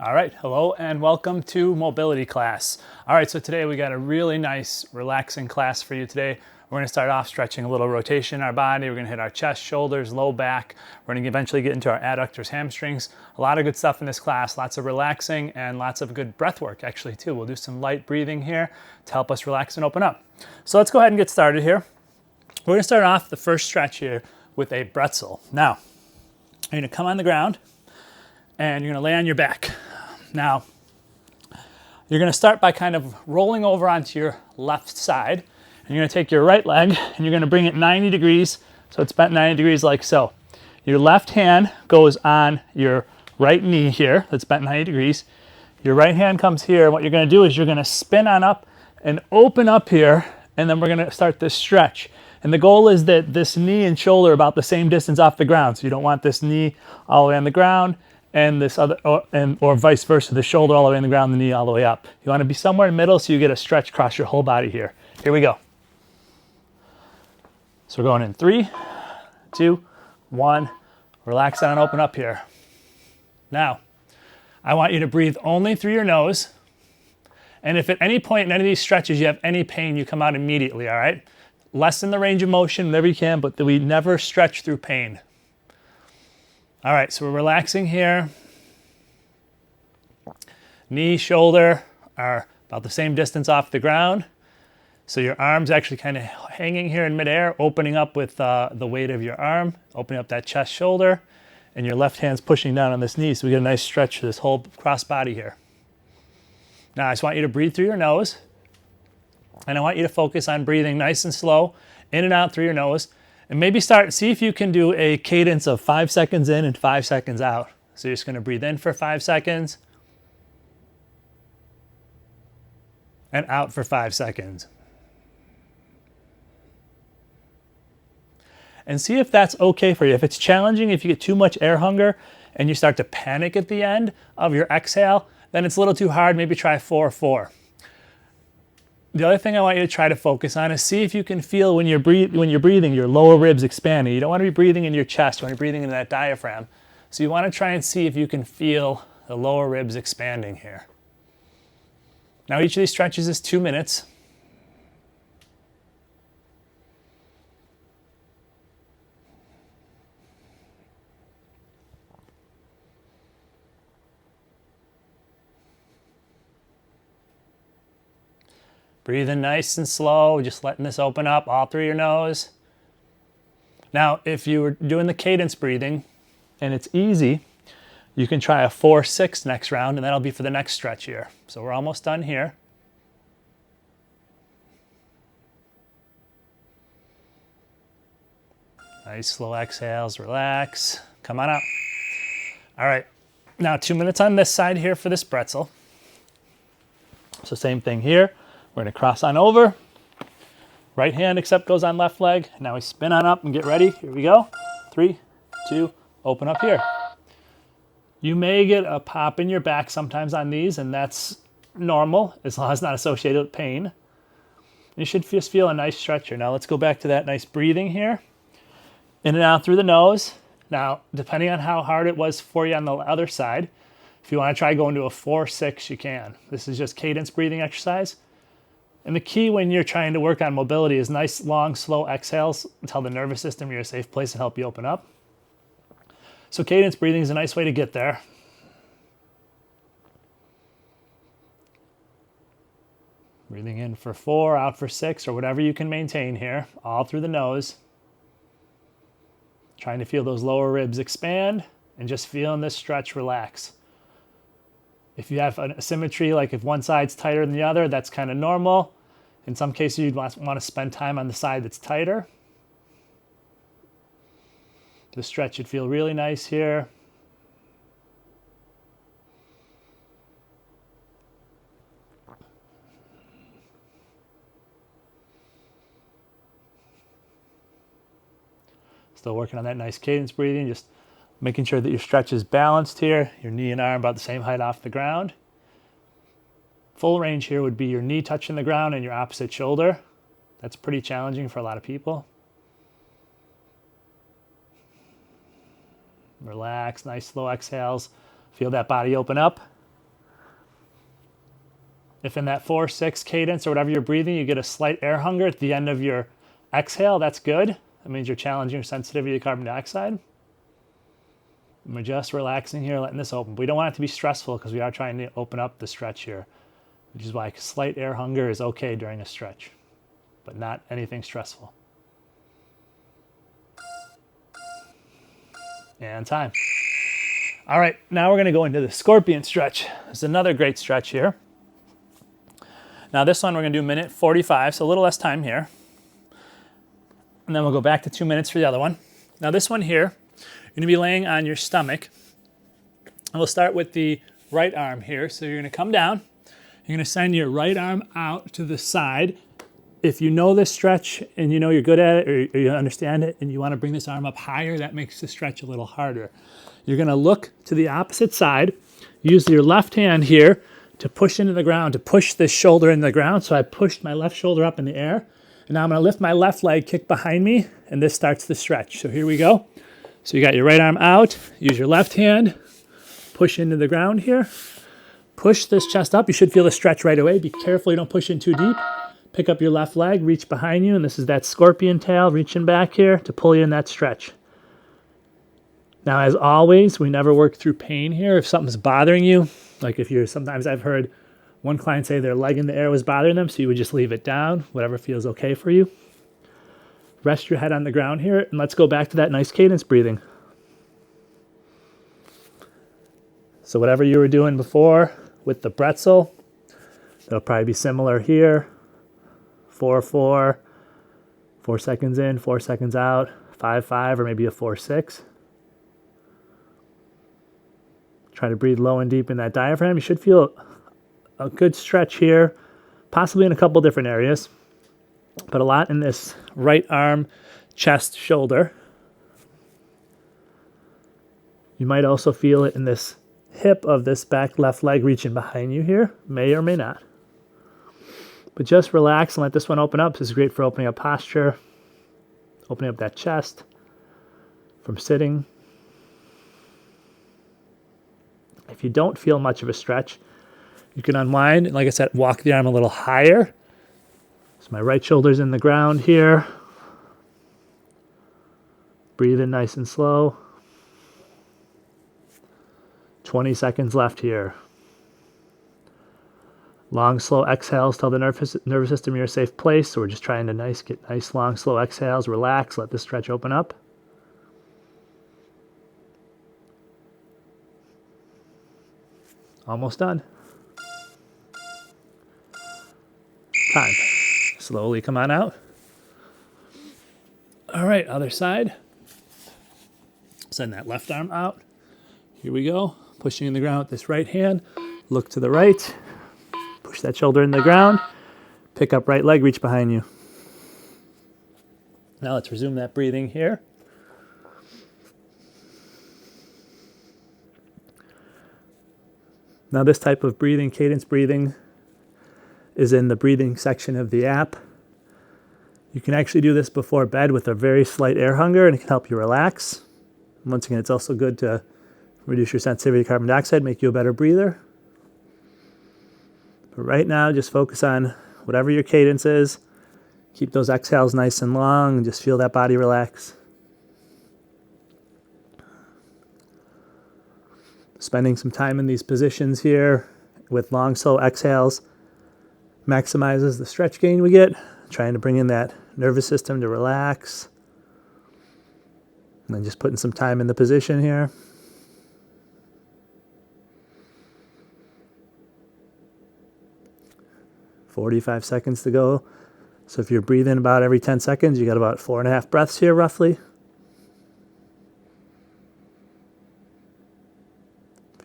All right, hello and welcome to mobility class. All right, so today we got a really nice, relaxing class for you today. We're gonna start off stretching a little rotation in our body. We're gonna hit our chest, shoulders, low back. We're gonna eventually get into our adductors, hamstrings. A lot of good stuff in this class, lots of relaxing and lots of good breath work actually too. We'll do some light breathing here to help us relax and open up. So let's go ahead and get started here. We're gonna start off the first stretch here with a Bretzel. Now, you're gonna come on the ground and you're gonna lay on your back. Now, you're gonna start by kind of rolling over onto your left side, and you're gonna take your right leg and you're gonna bring it 90 degrees, so it's bent 90 degrees like so. Your left hand goes on your right knee here, that's bent 90 degrees. Your right hand comes here, and what you're gonna do is you're gonna spin on up and open up here, and then we're gonna start this stretch. And the goal is that this knee and shoulder are about the same distance off the ground, so you don't want this knee all the way on the ground, and this other, or vice versa, the shoulder all the way on the ground, the knee all the way up. You want to be somewhere in the middle so you get a stretch across your whole body here. Here we go. So we're going in 3, 2, 1. Relax down and open up here. Now, I want you to breathe only through your nose. And if at any point in any of these stretches you have any pain, you come out immediately, all right? Lessen the range of motion whenever you can, but we never stretch through pain. All right, so we're relaxing here. Knee, shoulder are about the same distance off the ground. So your arm's actually kind of hanging here in midair, opening up with the weight of your arm, opening up that chest, shoulder, and your left hand's pushing down on this knee, so we get a nice stretch for this whole cross body here. Now, I just want you to breathe through your nose, and I want you to focus on breathing nice and slow, in and out through your nose. And maybe see if you can do a cadence of 5 seconds in and 5 seconds out. So you're just going to breathe in for 5 seconds and out for 5 seconds. And see if that's okay for you. If it's challenging, if you get too much air hunger and you start to panic at the end of your exhale, then it's a little too hard. Maybe try 4-4. The other thing I want you to try to focus on is see if you can feel when you're breathing, your lower ribs expanding. You don't want to be breathing in your chest, you want to be breathing in that diaphragm. So you want to try and see if you can feel the lower ribs expanding here. Now each of these stretches is 2 minutes. Breathing nice and slow, just letting this open up all through your nose. Now, if you were doing the cadence breathing and it's easy, you can try a 4-6 next round, and that'll be for the next stretch here. So we're almost done here. Nice slow exhales, relax, come on up. All right, now 2 minutes on this side here for this Bretzel. So same thing here. We're gonna cross on over. Right hand except goes on left leg. Now we spin on up and get ready. Here we go. 3, 2, open up here. You may get a pop in your back sometimes on these, and that's normal as long as it's not associated with pain. You should just feel a nice stretch here. Now let's go back to that nice breathing here. In and out through the nose. Now, depending on how hard it was for you on the other side, if you wanna try going to a 4-6, you can. This is just cadence breathing exercise. And the key when you're trying to work on mobility is nice, long, slow exhales. Tell the nervous system you're a safe place to help you open up. So cadence breathing is a nice way to get there. Breathing in for 4, out for 6, or whatever you can maintain here, all through the nose. Trying to feel those lower ribs expand and just feeling this stretch relax. If you have an asymmetry, like if one side's tighter than the other, that's kind of normal. In some cases, you'd want to spend time on the side that's tighter. The stretch should feel really nice here. Still working on that nice cadence breathing, just making sure that your stretch is balanced here, your knee and arm about the same height off the ground. Full range here would be your knee touching the ground and your opposite shoulder. That's pretty challenging for a lot of people. Relax, nice slow exhales. Feel that body open up. If in that 4-6 cadence or whatever you're breathing, you get a slight air hunger at the end of your exhale, that's good. That means you're challenging your sensitivity to carbon dioxide. And we're just relaxing here, letting this open. We don't want it to be stressful because we are trying to open up the stretch here, which is why slight air hunger is okay during a stretch, but not anything stressful. And time. All right, now we're gonna go into the scorpion stretch. It's another great stretch here. Now this one we're gonna do 1:45, so a little less time here. And then we'll go back to 2 minutes for the other one. Now this one here, you're gonna be laying on your stomach. And we'll start with the right arm here. So you're gonna come down, you're gonna send your right arm out to the side. If you know this stretch and you know you're good at it or you understand it and you wanna bring this arm up higher, that makes the stretch a little harder. You're gonna look to the opposite side, use your left hand here to push into the ground, to push this shoulder into the ground. So I pushed my left shoulder up in the air. And now I'm gonna lift my left leg, kick behind me, and this starts the stretch. So here we go. So you got your right arm out, use your left hand, push into the ground here, push this chest up. You should feel the stretch right away. Be careful you don't push in too deep. Pick up your left leg, reach behind you, and this is that scorpion tail reaching back here to pull you in that stretch. Now, as always, we never work through pain here. If something's bothering you, like if you're, sometimes I've heard one client say their leg in the air was bothering them, so you would just leave it down, whatever feels okay for you. Rest your head on the ground here, and let's go back to that nice cadence breathing. So whatever you were doing before with the Bretzel, it'll probably be similar here. 4-4, 4 seconds in, 4 seconds out, 5-5, or maybe a 4-6. Try to breathe low and deep in that diaphragm. You should feel a good stretch here, possibly in a couple different areas, but a lot in this right arm, chest, shoulder. You might also feel it in this hip of this back left leg reaching behind you here, may or may not. But just relax and let this one open up. This is great for opening up posture, opening up that chest from sitting. If you don't feel much of a stretch, you can unwind, and like I said, walk the arm a little higher. So my right shoulder's in the ground here. Breathe in nice and slow. 20 seconds left here. Long, slow exhales tell the nervous system you're in a safe place. So we're just trying to get nice, long, slow exhales. Relax, let the stretch open up. Almost done. Time. Slowly come on out. All right, other side. Send that left arm out. Here we go. Pushing in the ground with this right hand. Look to the right. Push that shoulder in the ground. Pick up right leg, reach behind you. Now let's resume that breathing here. Now this type of breathing, cadence breathing, is in the breathing section of the app. You can actually do this before bed with a very slight air hunger, and it can help you relax. Once again, it's also good to reduce your sensitivity to carbon dioxide, make you a better breather. But right now, just focus on whatever your cadence is. Keep those exhales nice and long, and just feel that body relax. Spending some time in these positions here with long, slow exhales maximizes the stretch gain we get, trying to bring in that nervous system to relax. And then just putting some time in the position here. "45 seconds to go." So if you're breathing about every 10 seconds, you got about 4.5 breaths here roughly.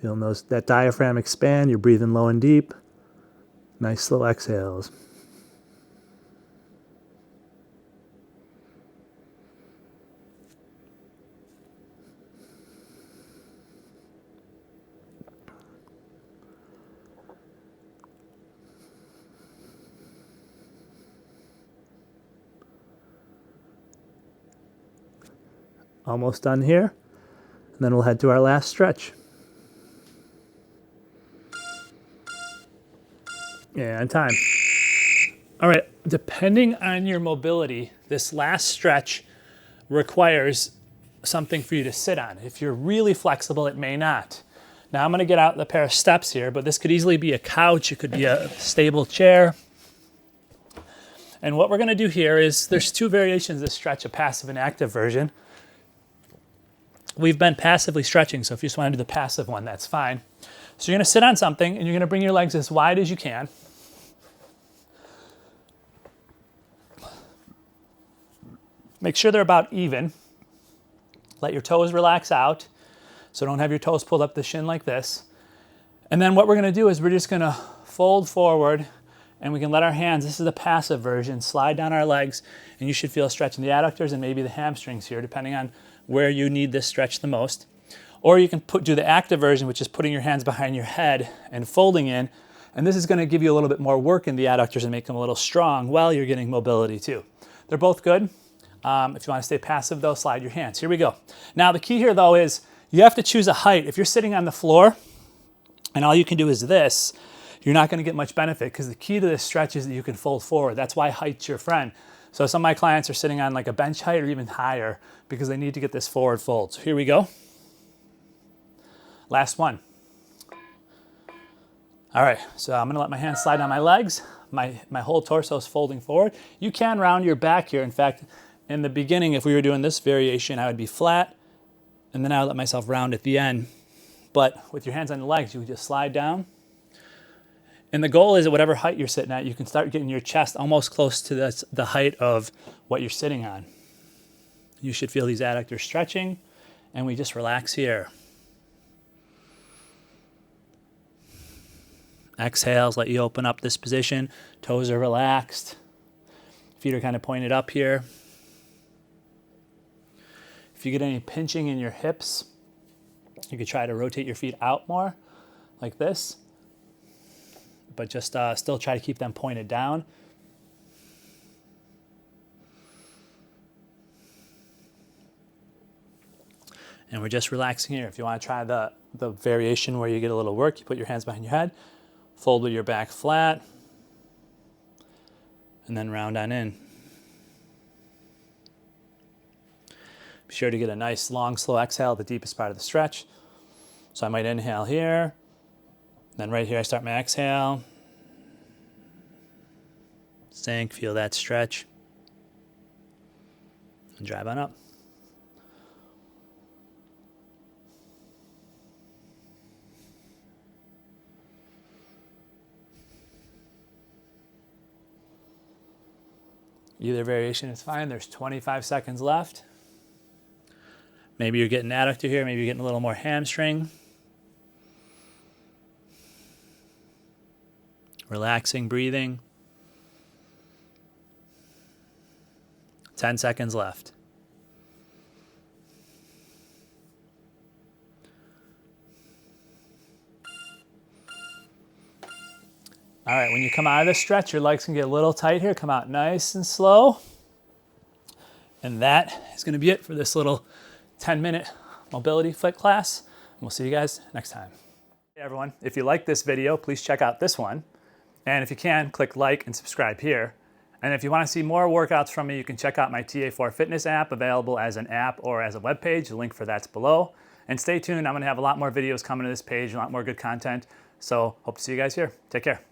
Feeling that diaphragm expand, you're breathing low and deep. Nice slow exhales. Almost done here. And then we'll head to our last stretch. And time. All right, depending on your mobility, this last stretch requires something for you to sit on. If you're really flexible, it may not. Now I'm gonna get out the pair of steps here, but this could easily be a couch, it could be a stable chair. And what we're gonna do here is, there's two variations of this stretch, a passive and active version. We've been passively stretching, so if you just wanna do the passive one, that's fine. So you're gonna sit on something and you're gonna bring your legs as wide as you can. Make sure they're about even. Let your toes relax out. So don't have your toes pulled up the shin like this. And then what we're gonna do is we're just gonna fold forward and we can let our hands, this is the passive version, slide down our legs, and you should feel a stretch in the adductors and maybe the hamstrings here, depending on where you need this stretch the most. Or you can do the active version, which is putting your hands behind your head and folding in. And this is gonna give you a little bit more work in the adductors and make them a little strong while you're getting mobility too. They're both good. If you want to stay passive though, slide your hands. Here we go. Now the key here though is you have to choose a height. If you're sitting on the floor and all you can do is this, you're not going to get much benefit, because the key to this stretch is that you can fold forward. That's why height's your friend. So some of my clients are sitting on like a bench height or even higher because they need to get this forward fold. So here we go. Last one. All right, so I'm gonna let my hands slide on my legs. My whole torso is folding forward. You can round your back here. In fact, in the beginning, if we were doing this variation, I would be flat, and then I would let myself round at the end. But with your hands on the legs, you would just slide down. And the goal is at whatever height you're sitting at, you can start getting your chest almost close to the height of what you're sitting on. You should feel these adductors stretching, and we just relax here. Exhales, let you open up this position. Toes are relaxed. Feet are kind of pointed up here. If you get any pinching in your hips, you could try to rotate your feet out more, like this. But just still try to keep them pointed down. And we're just relaxing here. If you want to try the variation where you get a little work, you put your hands behind your head, fold with your back flat, and then round on in. Be sure to get a nice long slow exhale at the deepest part of the stretch. So I might inhale here, then right here I start my exhale. Sink, feel that stretch, and drive on up. Either variation is fine. There's 25 seconds left. Maybe you're getting adductor here, maybe you're getting a little more hamstring. Relaxing, breathing. 10 seconds left. All right, when you come out of this stretch, your legs can get a little tight here. Come out nice and slow. And that is going to be it for this little 10-minute mobility fit class. And we'll see you guys next time. Hey everyone, if you like this video, please check out this one. And if you can, click like and subscribe here. And if you want to see more workouts from me, you can check out my TA4 Fitness app, available as an app or as a web page. The link for that's below. And stay tuned, I'm going to have a lot more videos coming to this page, a lot more good content. So hope to see you guys here. Take care.